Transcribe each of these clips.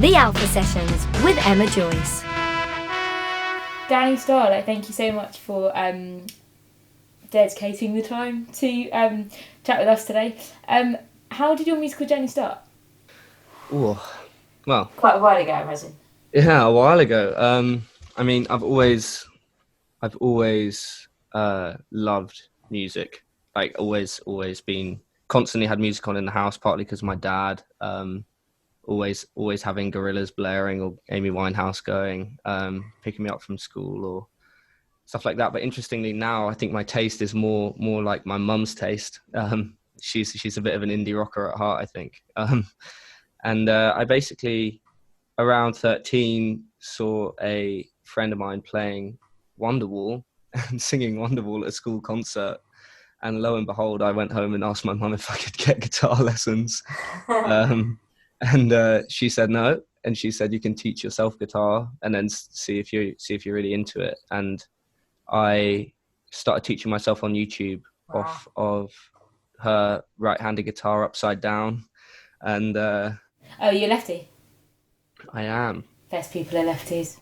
The Alpha Sessions with Emma Joyce. Danny Starr, thank you so much for dedicating the time to chat with us today. How did your musical journey start? Oh, well, Quite a while ago, I imagine. yeah, a while ago. I mean, I've always loved music. Like, always been constantly had music on in the house. Partly because my dad, always having Gorillaz blaring or Amy Winehouse going, picking me up from school or stuff like that. But interestingly, now I think my taste is more like my mum's taste. She's a bit of an indie rocker at heart, I think. And I basically, around 13, saw a friend of mine playing Wonderwall and singing Wonderwall at a school concert. And lo and behold, I went home and asked my mum if I could get guitar lessons. And she said no. And she said, you can teach yourself guitar and then see if you're really into it. And I started teaching myself on YouTube off of her right-handed guitar upside down. And Oh, you're lefty? I am. Best people are lefties.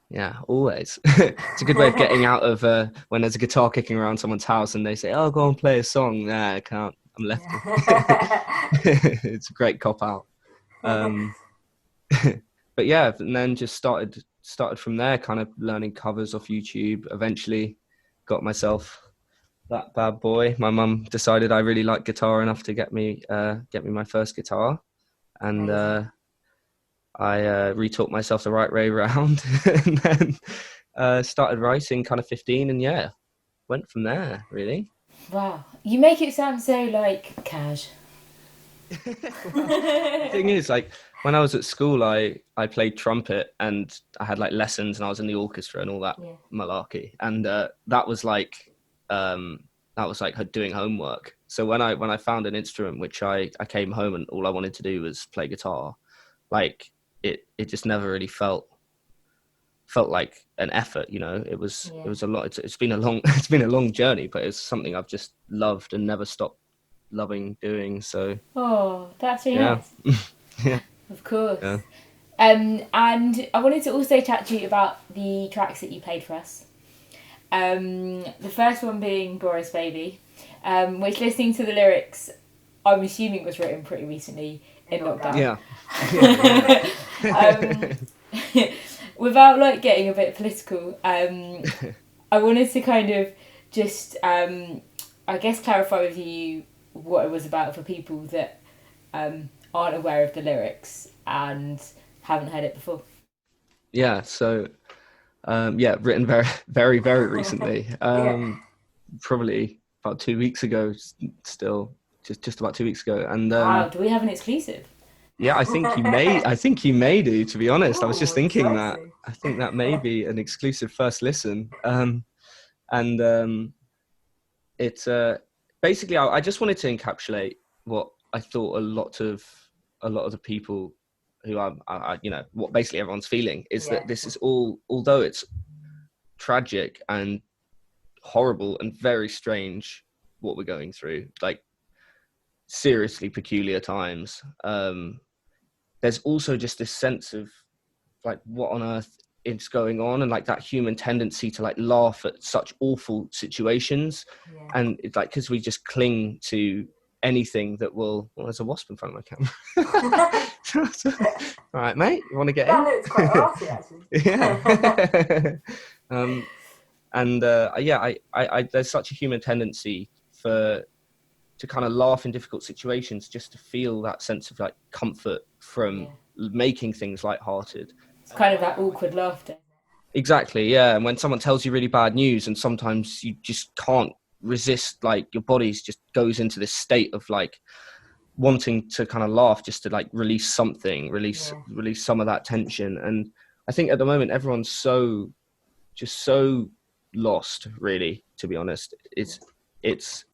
Yeah, always. It's a good way of getting out of when there's a guitar kicking around someone's house and they say, oh, go and play a song. Nah, I can't. I'm lefty. It's a great cop-out. But yeah, and then just started from there, kind of learning covers off YouTube. Eventually got myself that bad boy. My mum decided I really liked guitar enough to get me my first guitar. And I retaught myself the right way around and then started writing kind of 15 and yeah, went from there, really. Wow. You make it sound so, cash. Well, the thing is, when I was at school, I played trumpet and I had lessons and I was in the orchestra and all that malarkey. And that was like doing homework. So when I found an instrument, which I came home and all I wanted to do was play guitar, it just never really felt like an effort, it was a lot. It's been a long journey, but it's something I've just loved and never stopped loving doing. So that's really nice. Yeah, of course. Yeah. And I wanted to also chat to you about the tracks that you played for us. The first one being Boris Baby, which, listening to the lyrics, I'm assuming was written pretty recently in lockdown. Without getting a bit political, I wanted to kind of just I guess clarify with you what it was about for people that aren't aware of the lyrics and haven't heard it before. Yeah, so written very, very, very recently. Probably about 2 weeks ago, still just about 2 weeks ago. And wow, do we have an exclusive? Yeah, I think you may do, to be honest. I was just thinking that. I think that may be an exclusive first listen. It's basically, I just wanted to encapsulate what I thought a lot of the people who what basically everyone's feeling is that this is all, although it's tragic and horrible and very strange what we're going through, seriously peculiar times. There's also just this sense of what on earth is going on, and that human tendency to laugh at such awful situations. And it's because we just cling to anything that will. Well, there's a wasp in front of my camera. All right, mate, you want to get in? That looks quite arty, actually. I there's such a human tendency to kind of laugh in difficult situations, just to feel that sense of comfort from making things lighthearted. It's kind of that awkward laughter. Exactly, yeah. And when someone tells you really bad news, and sometimes you just can't resist, your body's just goes into this state of wanting to kind of laugh, just to release something, release some of that tension. And I think at the moment everyone's so lost, really, to be honest.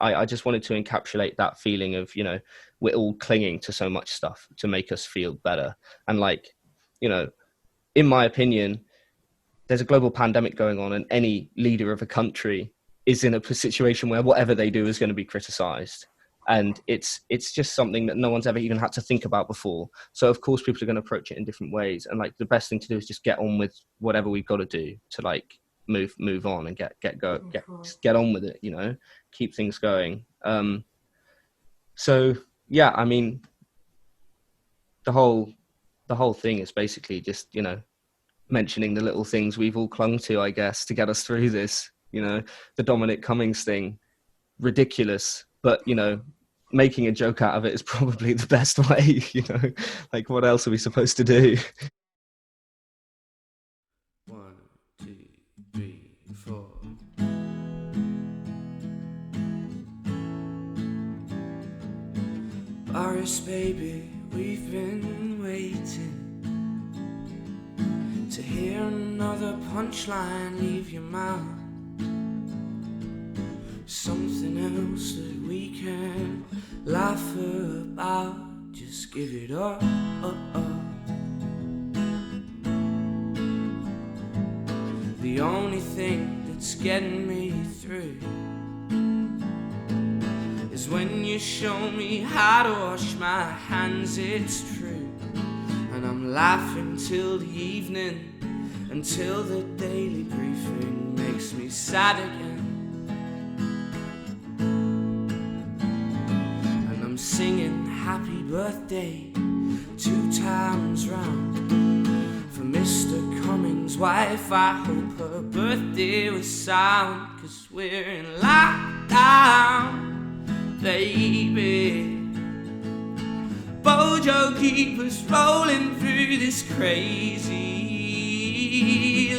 I just wanted to encapsulate that feeling of, we're all clinging to so much stuff to make us feel better. And in my opinion, there's a global pandemic going on, and any leader of a country is in a situation where whatever they do is going to be criticized. and it's just something that no one's ever even had to think about before. So of course people are going to approach it in different ways, and like the best thing to do is just get on with whatever we've got to do to like move on and get on with it, you know, keep things going. So yeah, I mean, the whole thing is basically just, you know, mentioning the little things we've all clung to, I guess, to get us through this. You know, the Dominic Cummings thing, ridiculous, but you know, making a joke out of it is probably the best way. You know, like what else are we supposed to do? 1, 2, 3, 4. Boris, baby, we've been waiting to hear another punchline leave your mouth. Something else that we can laugh about. Just give it up. The only thing that's getting me through is when you show me how to wash my hands. It's true, and I'm laughing till the evening, until the daily briefing makes me sad again. And I'm singing happy birthday 2 times round for Mr. Cummings' wife. I hope her birthday was sound, 'cause we're in lockdown, baby. Bojo keep us rolling through this crazy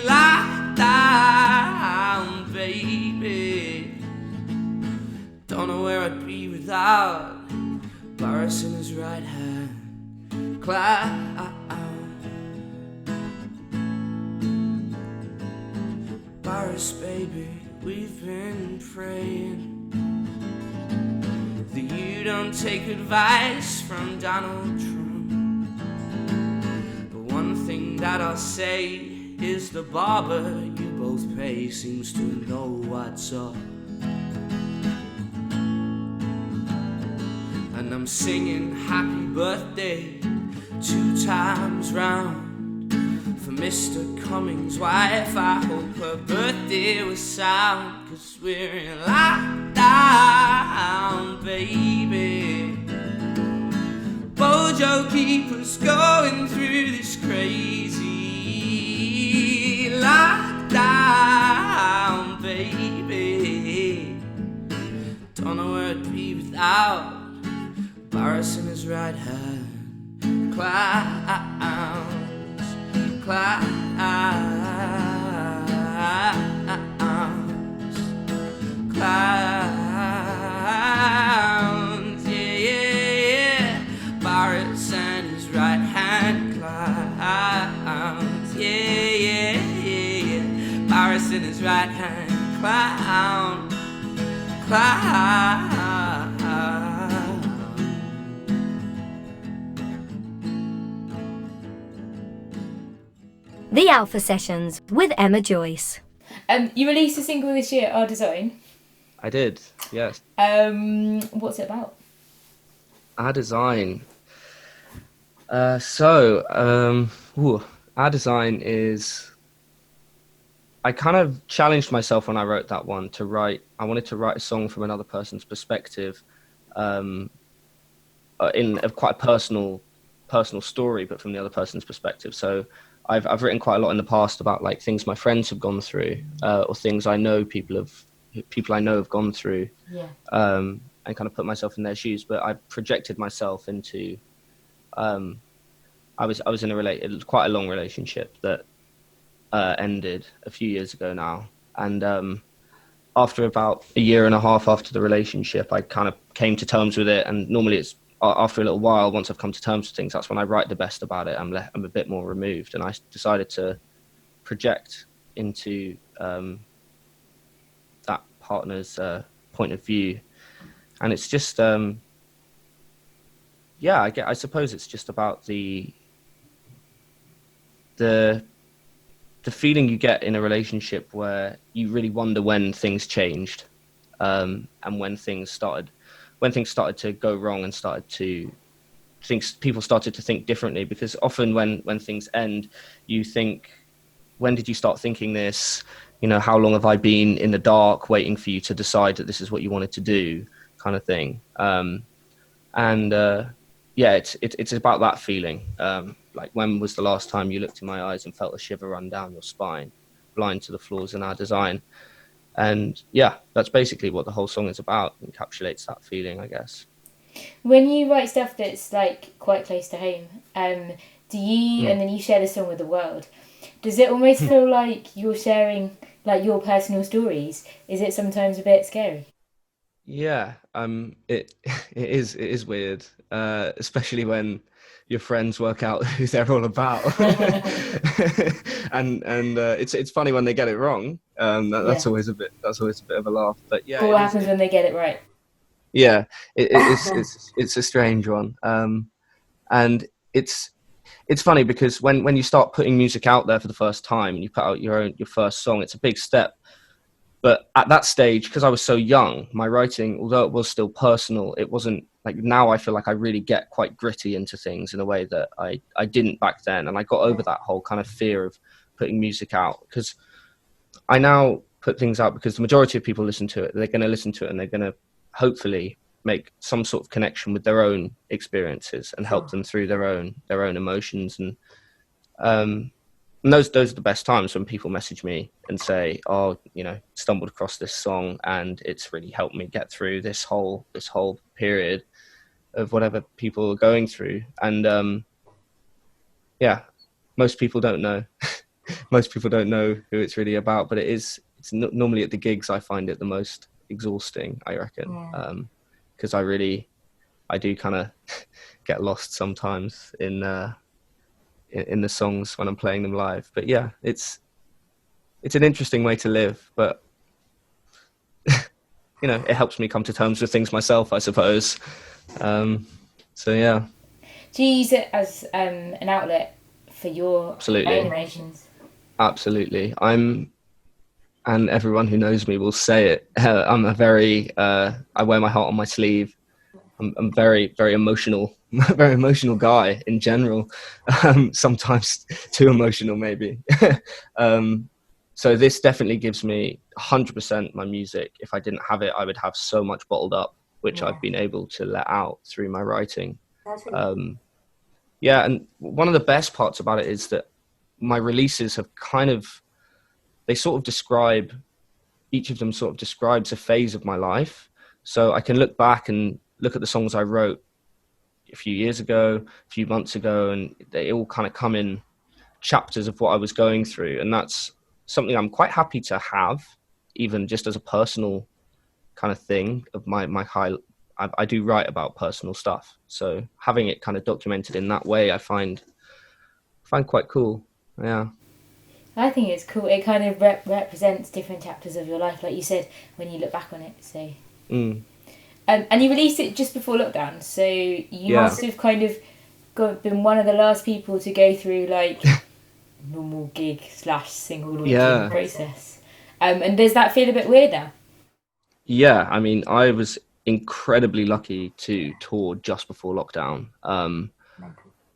lockdown, baby. Don't know where I'd be without Boris in his right hand cloud. Boris, baby, we've been praying that you don't take advice from Donald Trump. But one thing that I'll say is the barber you both pay seems to know what's up. And I'm singing happy birthday 2 times round for Mr. Cummings' wife. I hope her birthday was sound, 'cause we're in lockdown, baby. Bojo keep us going through this crazy lockdown, baby. Don't know where I'd be without Boris in his right hand clouds, yeah. Boris and his right hand clouds, yeah. Boris and his right hand cloud. The Alpha Sessions with Emma Joyce. You released a single this year, Our Design. I did, yes. What's it about? Our Design. Our Design is... I kind of challenged myself when I wrote that one to write... I wanted to write a song from another person's perspective, in a quite personal story, but from the other person's perspective. So I've written quite a lot in the past about like things my friends have gone through, or things I know people I know have gone through, and kind of put myself in their shoes. But I projected myself into. I was in quite a long relationship that ended a few years ago now, and after about a year and a half after the relationship, I kind of came to terms with it. And normally it's after a little while, once I've come to terms with things, that's when I write the best about it. I'm a bit more removed, and I decided to project into that partner's point of view. And it's just, I suppose it's just about the feeling you get in a relationship where you really wonder when things changed, and when things started when things started to go wrong and people started to think differently, because often when things end, you think, when did you start thinking this? You know, how long have I been in the dark waiting for you to decide that this is what you wanted to do, kind of thing. Yeah, it's about that feeling. Like, when was the last time you looked in my eyes and felt a shiver run down your spine, blind to the flaws in our design? And yeah, that's basically what the whole song is about. It encapsulates that feeling, I guess. When you write stuff that's like quite close to home, do you, and then you share the song with the world, does it almost feel like you're sharing like your personal stories? Is it sometimes a bit scary? Yeah, it is weird, especially when your friends work out who they're all about, and it's funny when they get it wrong. That's always a bit of a laugh. But yeah, But what happens when they get it right? Yeah, it's a strange one, and it's funny because when you start putting music out there for the first time and you put out your first song, it's a big step. But at that stage, because I was so young, my writing, although it was still personal, it wasn't like, now I feel like I really get quite gritty into things in a way that I didn't back then. And I got over that whole kind of fear of putting music out, because I now put things out because the majority of people listen to it. They're going to listen to it and they're going to hopefully make some sort of connection with their own experiences and help them through their own emotions. And those are the best times, when people message me and say, oh, you know, stumbled across this song and it's really helped me get through this whole period of whatever people are going through. And yeah, most people don't know. Most people don't know who it's really about, but it's normally at the gigs I find it the most exhausting, I reckon, because I do kind of get lost sometimes in the songs when I'm playing them live. But yeah, it's an interesting way to live, but you know, it helps me come to terms with things myself, I suppose. So yeah. Do you use it as an outlet for your Absolutely. own emotions? Absolutely. And everyone who knows me will say it. I'm a very, I wear my heart on my sleeve. I'm very, very emotional, very emotional guy in general. Sometimes too emotional, maybe. So this definitely gives me 100% my music. If I didn't have it, I would have so much bottled up, which I've been able to let out through my writing. Yeah, and one of the best parts about it is that my releases have each of them sort of describes a phase of my life. So I can look back and look at the songs I wrote a few years ago, a few months ago, and they all kind of come in chapters of what I was going through. And that's something I'm quite happy to have, even just as a personal kind of thing of my high. I do write about personal stuff. So having it kind of documented in that way, I find quite cool. Yeah. I think it's cool. It kind of represents different chapters of your life, like you said, when you look back on it. So, and you released it just before lockdown, so you must have kind of been one of the last people to go through like normal gig / single launching process. And does that feel a bit weird now? Yeah, I mean, I was incredibly lucky to tour just before lockdown.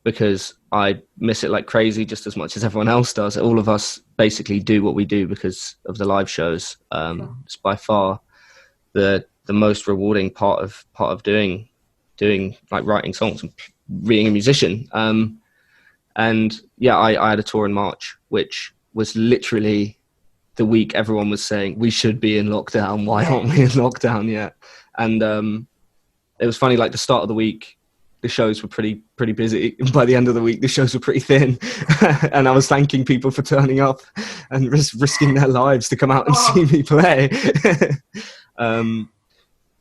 Because I miss it like crazy, just as much as everyone else does. All of us basically do what we do because of the live shows. It's by far the most rewarding part of doing like writing songs and being a musician. And yeah, I had a tour in March, which was literally the week everyone was saying we should be in lockdown. Why aren't we in lockdown yet? And it was funny. Like, the start of the week, the shows were pretty busy. By the end of the week, the shows were pretty thin. And I was thanking people for turning up and risking their lives to come out and see me play.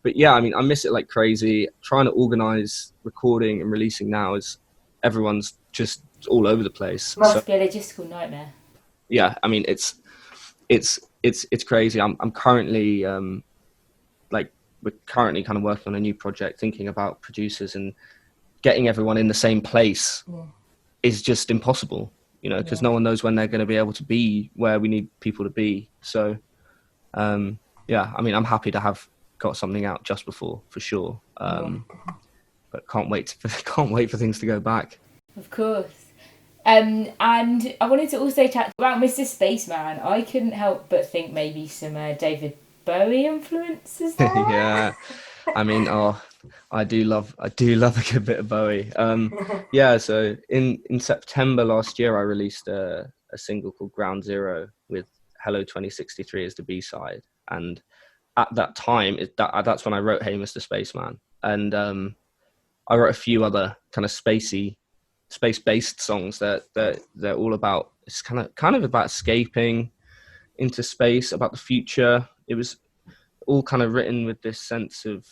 But yeah, I mean, I miss it like crazy. Trying to organize recording and releasing now is, everyone's just all over the place. Must be a logistical nightmare. Yeah, I mean, it's crazy. I'm currently we're currently kind of working on a new project, thinking about producers, and getting everyone in the same place is just impossible, you know, because no one knows when they're going to be able to be where we need people to be. So, yeah, I mean, I'm happy to have got something out just before, for sure. But can't wait for things to go back. Of course. And I wanted to also chat about Mr. Spaceman. I couldn't help but think maybe some David Bowie influences there. Yeah, I mean, I do love a good bit of Bowie. Yeah, so in September last year, I released a single called Ground Zero with Hello 2063 as the B-side, and at that time, that's when I wrote Hey Mr. Spaceman, and I wrote a few other kind of space-based songs that they're all about. It's kind of about escaping into space, about the future. It was all kind of written with this sense of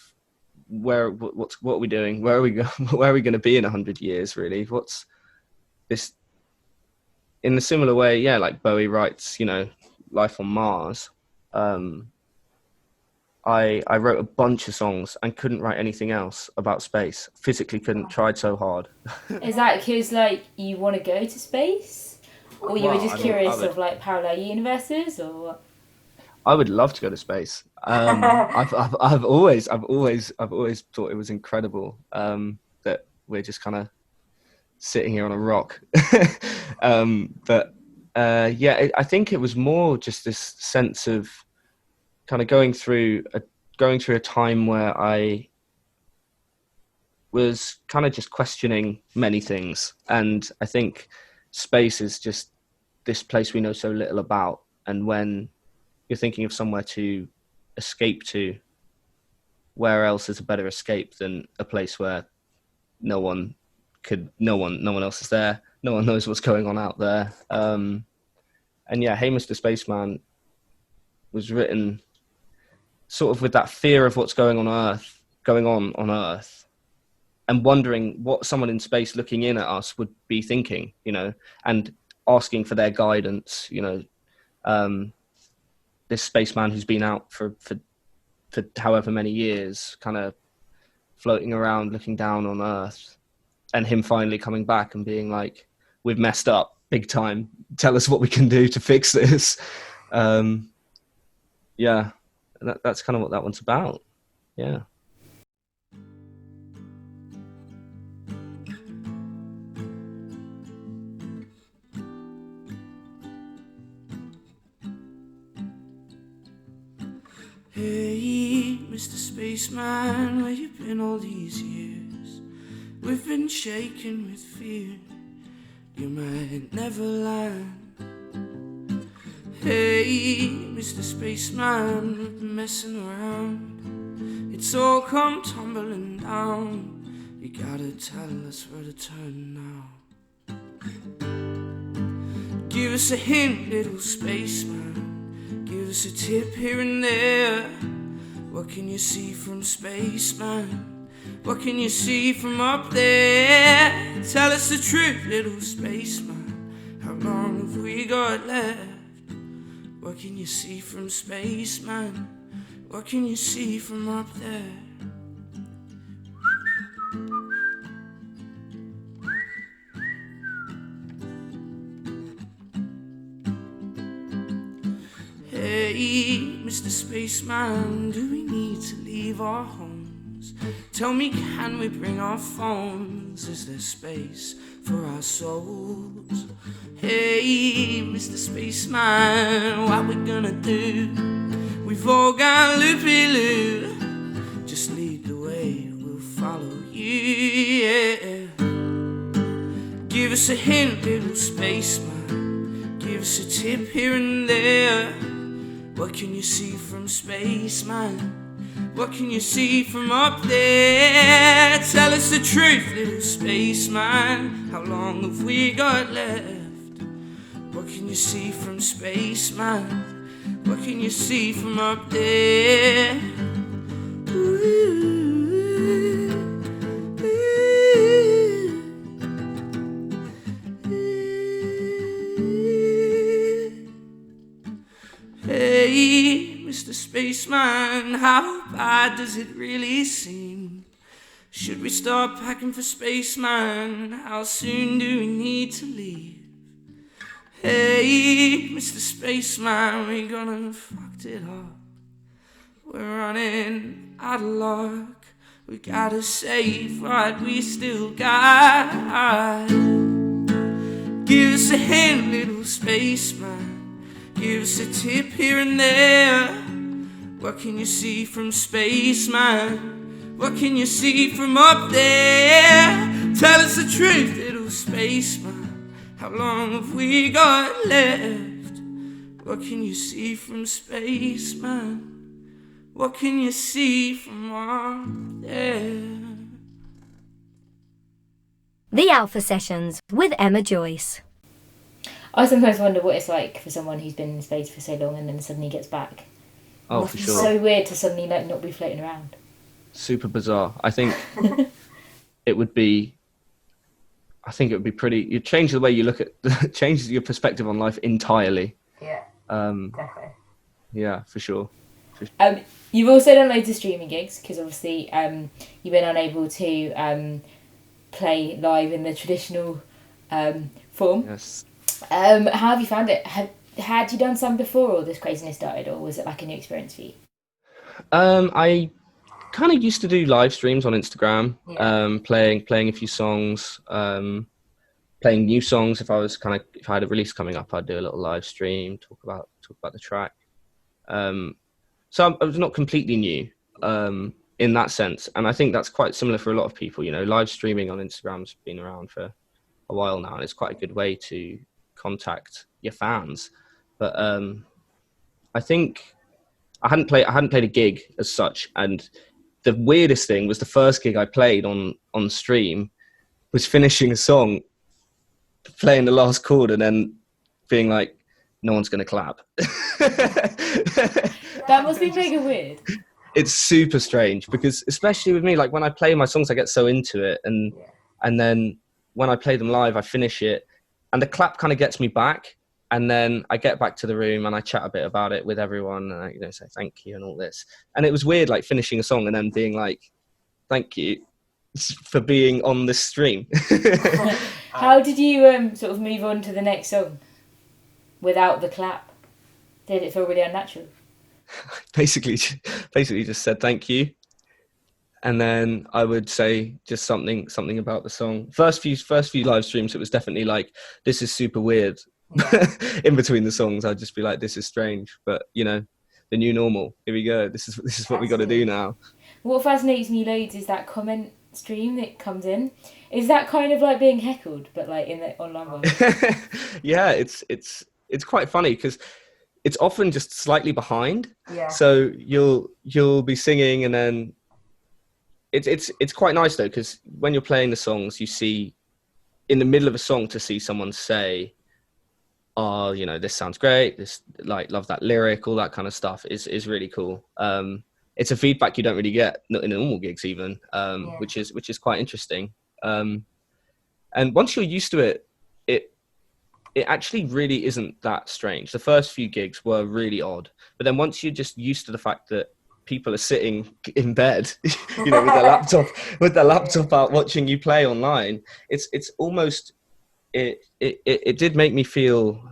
what are we doing? Where are we where are we going to be in 100 years? Really, what's this? In a similar way, yeah, like Bowie writes, life on Mars. I wrote a bunch of songs and couldn't write anything else about space. Physically couldn't. Tried so hard. Is that because you want to go to space, or you were just curious of parallel universes, or what? I would love to go to space. I've always thought it was incredible that we're just kind of sitting here on a rock. But I think it was more just this sense of kind of going through a time where I was kind of just questioning many things, and I think space is just this place we know so little about, and when you're thinking of somewhere to escape to, where else is a better escape than a place where no one else is there, no one knows what's going on out there. And yeah, Hey Mr. Spaceman was written sort of with that fear of what's going on Earth, and wondering what someone in space looking in at us would be thinking, and asking for their guidance, this spaceman who's been out for however many years, kind of floating around, looking down on Earth, and him finally coming back and being like, we've messed up big time. Tell us what we can do to fix this. Yeah, that's kind of what that one's about. Yeah. Hey, Mr. Spaceman, where you been all these years? We've been shaken with fear, you might never land. Hey, Mr. Spaceman, we've been messing around. It's all come tumbling down. You gotta tell us where to turn now. Give us a hint, little spaceman. Give us a tip here and there. What can you see from spaceman? What can you see from up there? Tell us the truth, little spaceman. How long have we got left? What can you see from spaceman? What can you see from up there? Hey, Mr. Spaceman, do we need to leave our homes? Tell me, can we bring our phones? Is there space for our souls? Hey, Mr. Spaceman, what we gonna do? We've all got loopy-loo. Just lead the way, we'll follow you, yeah. Give us a hint, little spaceman. Give us a tip here and there. What can you see from spaceman? What can you see from up there? Tell us the truth, little spaceman. How long have we got left? What can you see from spaceman? What can you see from up there? Ooh, ooh, ooh. Hey, Mr. Spaceman, how bad does it really seem? Should we start packing for spaceman? How soon do we need to leave? Hey, Mr. Spaceman, we gonna fucked it up. We're running out of luck. We got a safe ride we still got. Give us a hand, little spaceman. Give us a tip here and there. What can you see from space, man? What can you see from up there? Tell us the truth, little spaceman. How long have we got left? What can you see from space, man? What can you see from up there? The Alpha Sessions with Emma Joyce. I sometimes wonder what it's like for someone who's been in space for so long and then suddenly gets back. Oh, Must for be sure. so weird to suddenly not be floating around. Super bizarre. I think it would be pretty. You change the way you look at, changes your perspective on life entirely. Yeah, definitely. Yeah, for sure. You've also done loads of streaming gigs because obviously you've been unable to play live in the traditional form. Yes. How have you found it? Had you done some before all this craziness started, or was it like a new experience for you? I kind of used to do live streams on Instagram, playing a few songs, playing new songs. If I had a release coming up, I'd do a little live stream, talk about the track. So I was not completely new in that sense, and I think that's quite similar for a lot of people. You know, live streaming on Instagram's been around for a while now, and it's quite a good way to contact your fans. But I think I hadn't played a gig as such, and the weirdest thing was the first gig I played on stream was finishing a song, playing the last chord, and then being like, no one's going to clap. That must be mega weird. It's super strange because, especially with me, like when I play my songs, I get so into it, and then when I play them live, I finish it, and the clap kind of gets me back. And then I get back to the room and I chat a bit about it with everyone, and I say thank you and all this. And it was weird, like finishing a song and then being like, thank you for being on this stream. How did you sort of move on to the next song without the clap? Did it feel really unnatural? basically just said thank you, and then I would say just something about the song. First few live streams, it was definitely like, this is super weird. In between the songs, I'd just be like, this is strange, but you know, the new normal, here we go, this is what we got to do now. What fascinates me loads is that comment stream that comes in. Is that kind of like being heckled, but like in the online world? Yeah, it's quite funny because it's often just slightly behind. Yeah. So you'll be singing, and then it's quite nice though, because when you're playing the songs, you see in the middle of a song to see someone say, oh, you know, this sounds great, this, like, love that lyric, all that kind of stuff is really cool. It's a feedback you don't really get in normal gigs even, which is quite interesting. And once you're used to it, it actually really isn't that strange. The first few gigs were really odd, but then once you're just used to the fact that people are sitting in bed, you know, with their laptop out watching you play online, it's almost, it did make me feel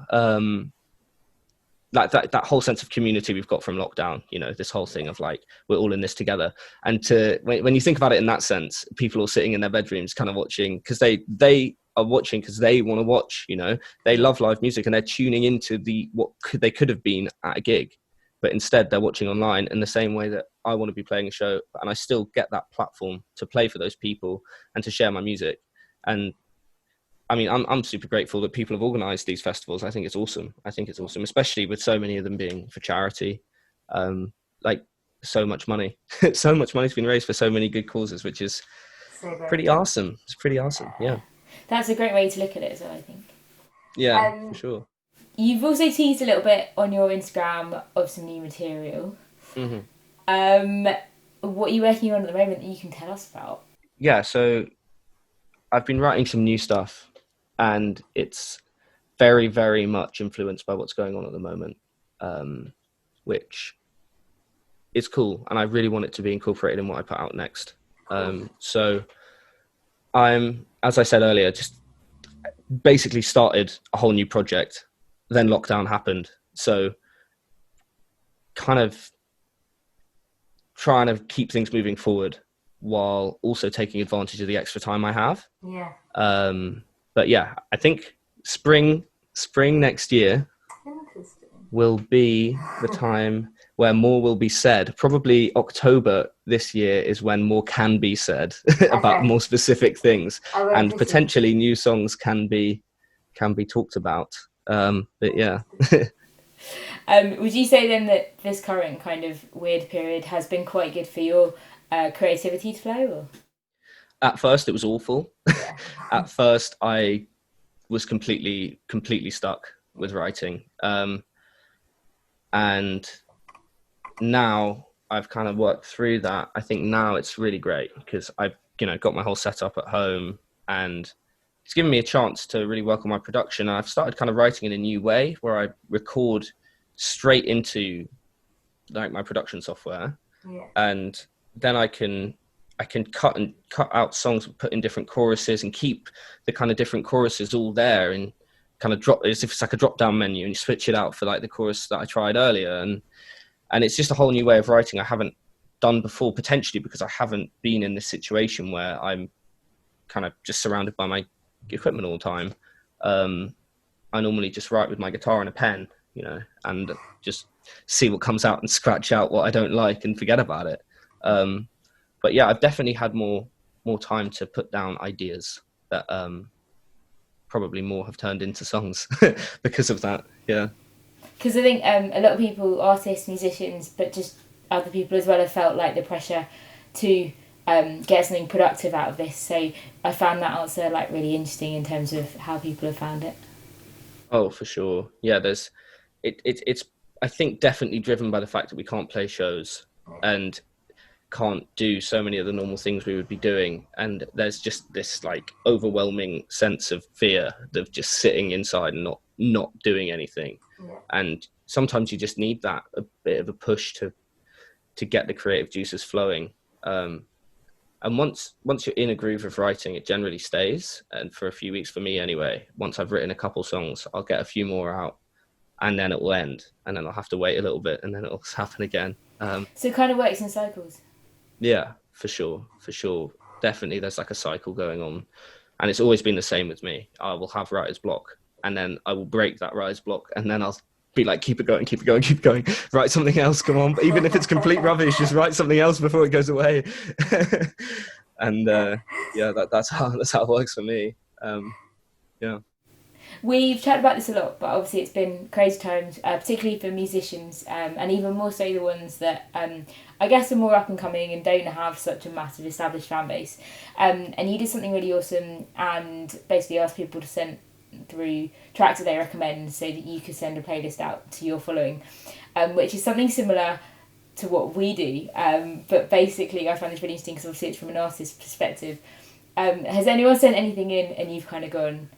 like that whole sense of community we've got from lockdown, you know, this whole thing of like, we're all in this together. And when you think about it in that sense, people all sitting in their bedrooms kind of watching because they are watching because they want to watch, you know, they love live music and they're tuning into what they could have been at a gig, but instead they're watching online in the same way that I want to be playing a show, and I still get that platform to play for those people and to share my music. And I mean, I'm super grateful that people have organised these festivals. I think it's awesome, especially with so many of them being for charity. Like, so much money has been raised for so many good causes, which is pretty awesome. It's pretty awesome, yeah. That's a great way to look at it as well, I think. Yeah, for sure. You've also teased a little bit on your Instagram of some new material. Mm-hmm. What are you working on at the moment that you can tell us about? Yeah, so I've been writing some new stuff, and it's very, very much influenced by what's going on at the moment, which is cool, and I really want it to be incorporated in what I put out next. So I'm, as I said earlier, just basically started a whole new project, then lockdown happened, so kind of trying to keep things moving forward while also taking advantage of the extra time I have. Yeah. But yeah, I think spring next year will be the time where more will be said. Probably October this year is when more can be said about more specific things, and potentially new songs can be talked about. But yeah. Would you say then that this current kind of weird period has been quite good for your creativity to flow? Or? At first, it was awful. Yeah. At first, I was completely stuck with writing. And now I've kind of worked through that. I think now it's really great because I've, got my whole setup at home, and it's given me a chance to really work on my production. I've started kind of writing in a new way where I record straight into like my production software. Yeah. And then I can cut out songs, put in different choruses, and keep the kind of different choruses all there, and kind of drop as if it's like a drop down menu, and you switch it out for like the chorus that I tried earlier, and it's just a whole new way of writing I haven't done before, potentially because I haven't been in this situation where I'm kind of just surrounded by my equipment all the time. I normally just write with my guitar and a pen, and just see what comes out and scratch out what I don't like and forget about it. But yeah, I've definitely had more time to put down ideas that probably more have turned into songs because of that. Yeah. Because I think a lot of people, artists, musicians, but just other people as well, have felt like the pressure to get something productive out of this. So I found that answer like really interesting in terms of how people have found it. Oh, for sure. Yeah, it's I think definitely driven by the fact that we can't play shows and can't do so many of the normal things we would be doing, and there's just this like overwhelming sense of fear of just sitting inside and not doing anything. Yeah. And sometimes you just need that a bit of a push to get the creative juices flowing. And once you're in a groove of writing, it generally stays. And for a few weeks, for me anyway, once I've written a couple songs, I'll get a few more out, and then it will end, and then I'll have to wait a little bit, and then it'll happen again. So it kind of works in cycles. Yeah, for sure. Definitely there's like a cycle going on, and it's always been the same with me. I will have writer's block, and then I will break that writer's block, and then I'll be like, keep it going, write something else, come on. But even if it's complete rubbish, just write something else before it goes away. And yeah, that's how it works for me. Yeah. We've chatted about this a lot, but obviously it's been crazy times, particularly for musicians, and even more so the ones that I guess are more up and coming and don't have such a massive established fan base. And you did something really awesome and basically asked people to send through tracks that they recommend so that you could send a playlist out to your following, which is something similar to what we do. But basically I find this really interesting because obviously it's from an artist's perspective. Has anyone sent anything in and you've kind of gone,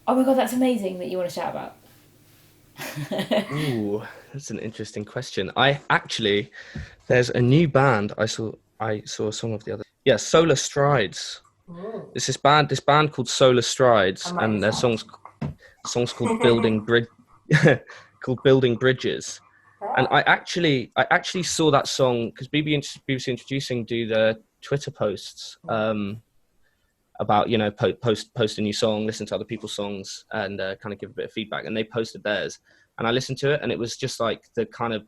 oh my God, that's amazing, that you want to shout about? Ooh, that's an interesting question. There's a new band I saw a song of the other. Yeah, Solar Strides. It's this band called Solar Strides, and their songs called Building Bridges. And I actually saw that song because BBC Introducing do their Twitter posts about, post a new song, listen to other people's songs, and kind of give a bit of feedback. And they posted theirs, and I listened to it, and it was just like the kind of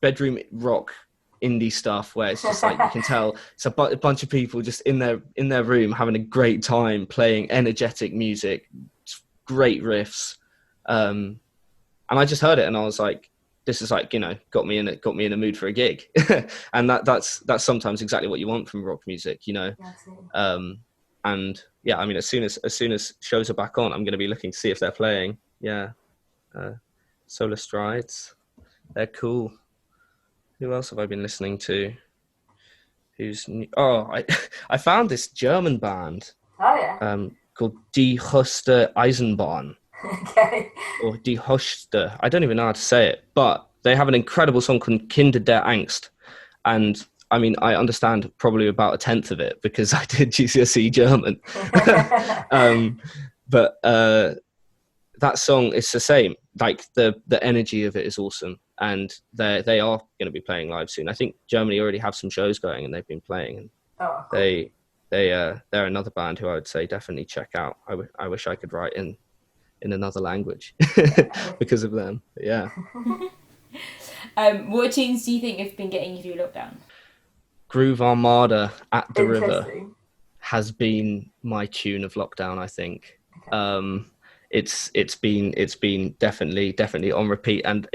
bedroom rock indie stuff where it's just like you can tell it's a bunch of people just in their room having a great time playing energetic music, great riffs, and I just heard it and I was like, this is like, got me in a mood for a gig. And that's sometimes exactly what you want from rock music, and yeah, I mean, as soon as shows are back on, I'm going to be looking to see if they're playing. Yeah. Solar Strides, they're cool. Who else have I been listening to? Who's new? Oh, I found this German band. Oh yeah. Called Die Höchste Eisenbahn. Okay. Or Die Höchste. I don't even know how to say it, but they have an incredible song called Kinder der Angst. And I mean, I understand probably about a tenth of it because I did GCSE German. But that song is the same. Like the energy of it is awesome. and they are going to be playing live soon. I think Germany already have some shows going, and they've been playing, and cool. They're another band who I would say definitely check out. I wish I could write in another language because of them. Yeah. What tunes do you think have been getting you through lockdown? Groove Armada, At the River has been my tune of lockdown, I think. It's been definitely on repeat, and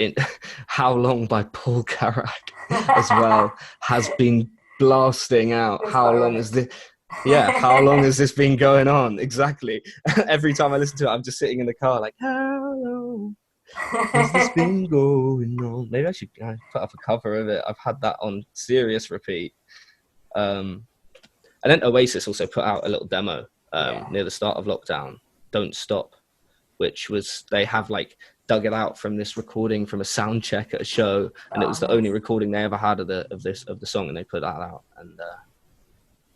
How Long by Paul Carrack as well has been blasting out. How long has this been going on? Exactly. Every time I listen to it, I'm just sitting in the car like, how long has this been going on? Maybe I should put up a cover of it. I've had that on serious repeat. And then Oasis also put out a little demo near the start of lockdown, Don't Stop, which was, they have like dug it out from this recording from a sound check at a show, and it was the only recording they ever had of the song, and they put that out. And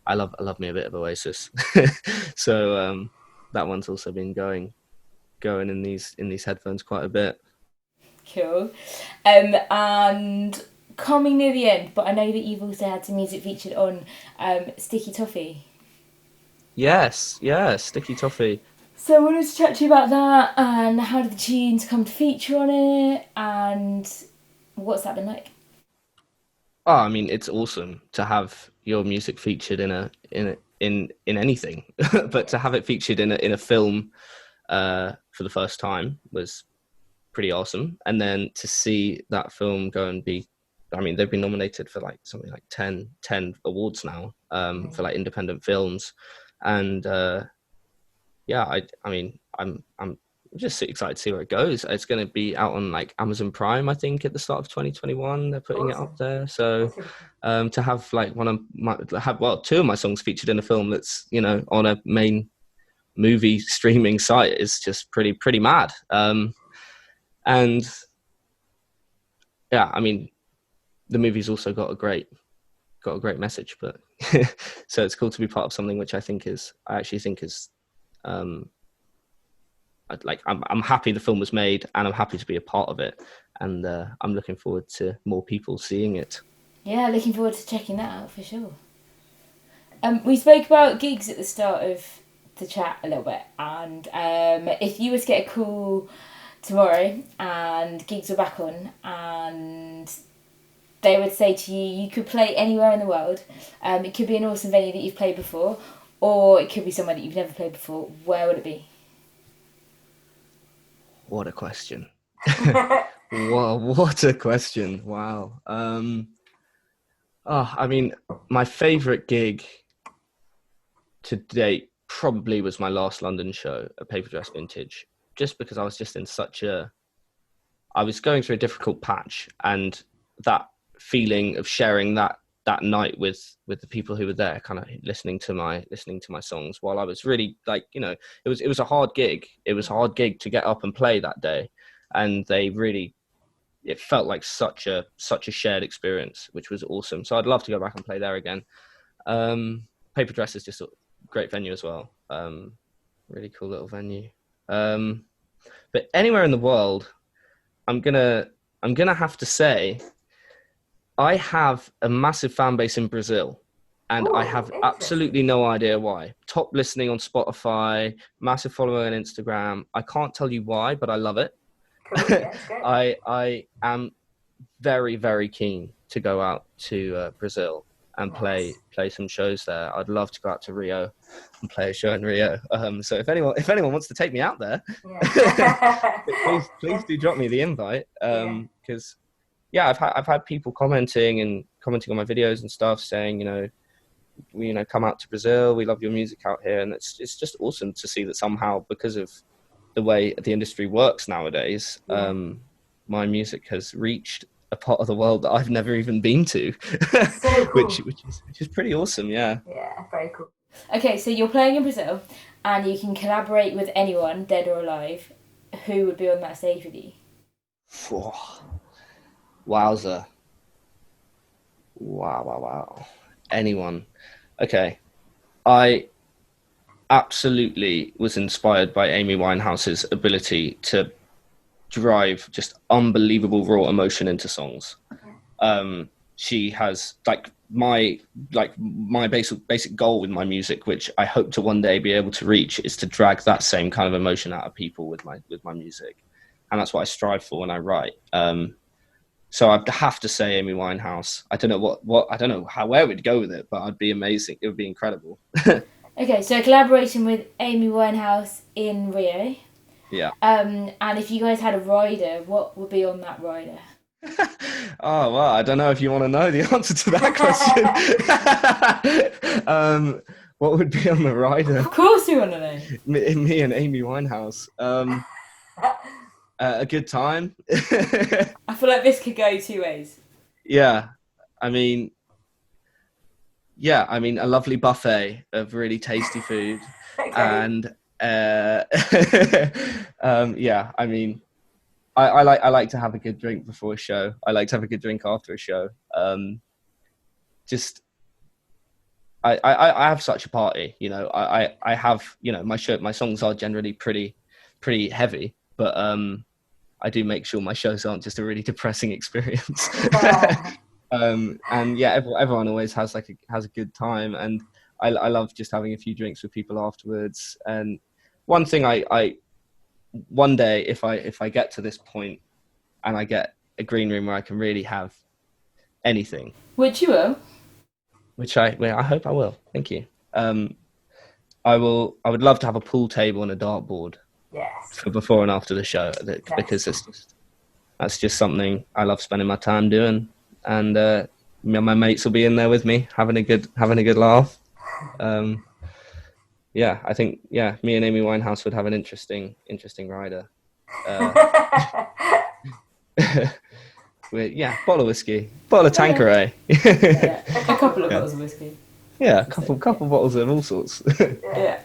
I love me a bit of Oasis. So that one's also been going in these headphones quite a bit. Cool. And coming near the end, but I know that you've also had some music featured on Sticky Toffee. Yes, Sticky Toffee. So I wanted to chat to you about that, and how did the tunes come to feature on it, and what's that been like? Oh, I mean, it's awesome to have your music featured in anything, but to have it featured in a film for the first time was pretty awesome. And then to see that film go and be, I mean, they've been nominated for like something like 10 awards now for like independent films, and I mean, I'm just excited to see where it goes. It's going to be out on like Amazon Prime, I think, at the start of 2021. They're putting it up there. So to have like two of my songs featured in a film that's, you know, on a main movie streaming site is just pretty mad. And yeah, I mean, the movie's also got a great message, but so it's cool to be part of something which I actually think is I'm happy the film was made, and I'm happy to be a part of it, and I'm looking forward to more people seeing it. Yeah, looking forward to checking that out for sure. We spoke about gigs at the start of the chat a little bit, and if you were to get a call tomorrow and gigs were back on, and they would say to you, you could play anywhere in the world, it could be an awesome venue that you've played before, or it could be somewhere that you've never played before, where would it be? What a question. What a question. Wow. I mean, my favourite gig to date probably was my last London show at Paper Dress Vintage, just because I was just in I was going through a difficult patch, and that feeling of sharing that night with the people who were there, kind of listening to my songs while I was really, like, you know, it was a hard gig. It was a hard gig to get up and play that day, and it felt like such a shared experience, which was awesome. So I'd love to go back and play there again. Paper Dress is just a great venue as well. Really cool little venue. But anywhere in the world, I'm gonna have to say, I have a massive fan base in Brazil, and I have absolutely no idea why. Top listening on Spotify, massive follower on Instagram. I can't tell you why, but I love it. Cool, yeah, I am very, very keen to go out to Brazil and play some shows there. I'd love to go out to Rio and play a show in Rio. So if anyone wants to take me out there, please do drop me the invite. Because I've had people commenting on my videos and stuff, saying, come out to Brazil. We love your music out here, and it's just awesome to see that somehow, because of the way the industry works nowadays, my music has reached a part of the world that I've never even been to, so cool. which is pretty awesome. Yeah, very cool. Okay, so you're playing in Brazil, and you can collaborate with anyone, dead or alive. Who would be on that stage with you? Wowza. Wow. Anyone. Okay. I absolutely was inspired by Amy Winehouse's ability to drive just unbelievable raw emotion into songs. She has my basic goal with my music, which I hope to one day be able to reach, is to drag that same kind of emotion out of people with my music, and that's what I strive for when I write. So I have to say Amy Winehouse. I don't know I don't know where we'd go with it, but I'd be amazing. It would be incredible. Okay, so collaboration with Amy Winehouse in Rio. Yeah. And if you guys had a rider, what would be on that rider? Oh, well, I don't know if you want to know the answer to that question. What would be on the rider? Of course you want to know. Me and Amy Winehouse. A good time. I feel like this could go two ways. Yeah. I mean, a lovely buffet of really tasty food. Okay. And yeah, I mean, I like to have a good drink before a show. I like to have a good drink after a show. Just I have such a party, you know. I have, you know, my songs are generally pretty heavy, but I do make sure my shows aren't just a really depressing experience. And yeah, everyone always has a good time, and I love just having a few drinks with people afterwards. And one thing one day, if I get to this point and I get a green room where I can really have anything, Which you will. which I hope I will. Thank you. I would love to have a pool table and a dartboard Yes. for before and after the show, because that's just something I love spending my time doing. And my mates will be in there with me, having a good laugh. Yeah, I think me and Amy Winehouse would have an interesting rider. Bottle of whiskey, bottle of Tanqueray. Yeah, a couple of bottles of whiskey. Yeah, a couple bottles of all sorts. Yeah.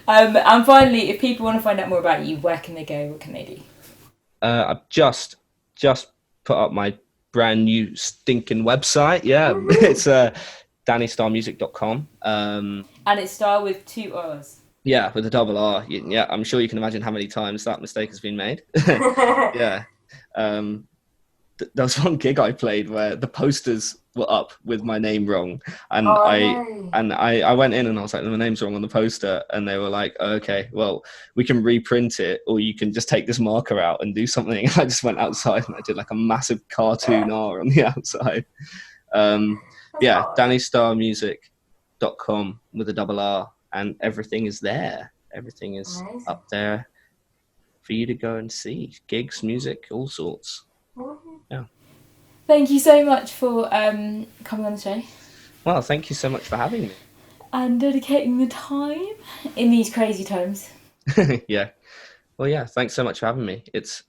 And finally, if people want to find out more about you, where can they go? What can they do? I've just put up my brand new stinking website. Yeah, it's DannyStarMusic.com. And it's Star with 2 R's. Yeah, with a double R. Yeah, I'm sure you can imagine how many times that mistake has been made. Yeah. There was one gig I played where the posters were up with my name wrong, and I went in and I was like, my name's wrong on the poster, and they were like, okay, well, we can reprint it, or you can just take this marker out and do something. I just went outside and I did like a massive cartoon R on the outside. DannyStarMusic.com with a double R, and everything is there. Everything is Amazing. up there for you to go and see. Gigs, music, all sorts. Yeah. Thank you so much for coming on the show. Well, thank you so much for having me. And dedicating the time in these crazy times. Yeah. Well, yeah, thanks so much for having me. It's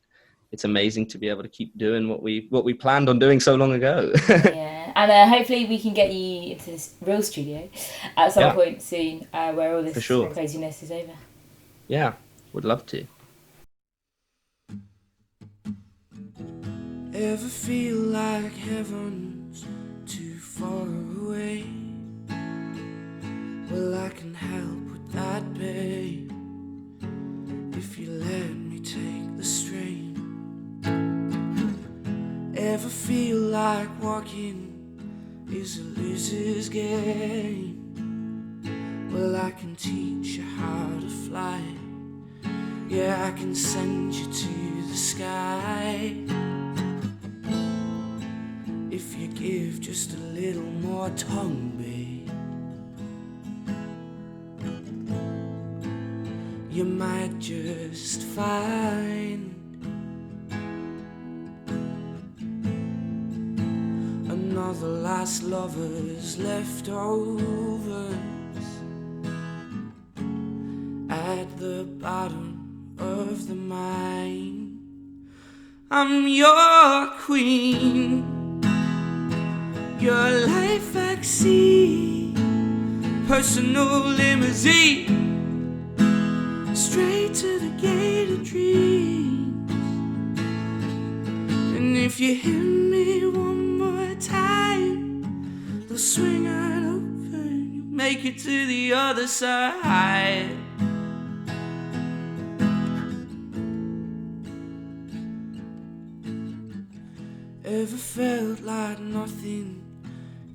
amazing to be able to keep doing what we planned on doing so long ago. Yeah, and hopefully we can get you into this real studio at some point soon, where all this craziness is over. Yeah, would love to. Ever feel like heaven's too far away? Well, I can help with that, babe, if you let me take the strain. Ever feel like walking is a loser's game? Well, I can teach you how to fly. Yeah, I can send you to the sky, if you give just a little more tongue, babe. You might just find another last lover's leftovers at the bottom of the mine. I'm your queen, your life vaccine, personal limousine, straight to the gate of dreams. And if you hit me one more time, they'll swing right open, you make it to the other side. Ever felt like nothing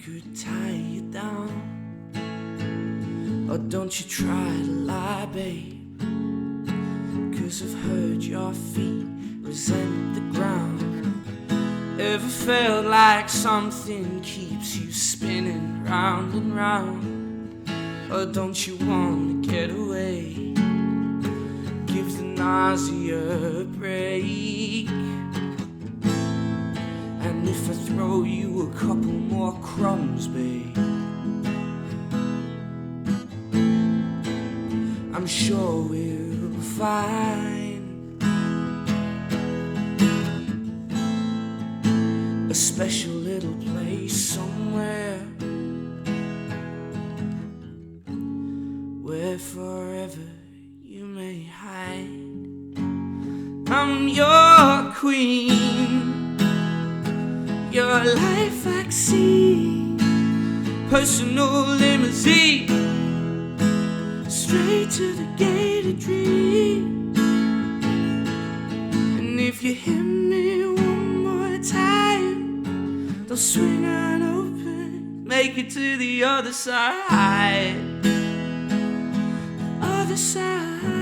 could tie you down? Or don't you try to lie, babe, 'cause I've heard your feet resent the ground. Ever felt like something keeps you spinning round and round? Or don't you want to get away? Give the nausea a break. And if I throw you a couple more crumbs, babe, I'm sure we'll find a special little place somewhere where forever you may hide. I'm your queen, your life vaccine, personal limousine, straight to the gate of dreams. And if you hit me one more time, they'll swing on open, make it to the other side. Other side.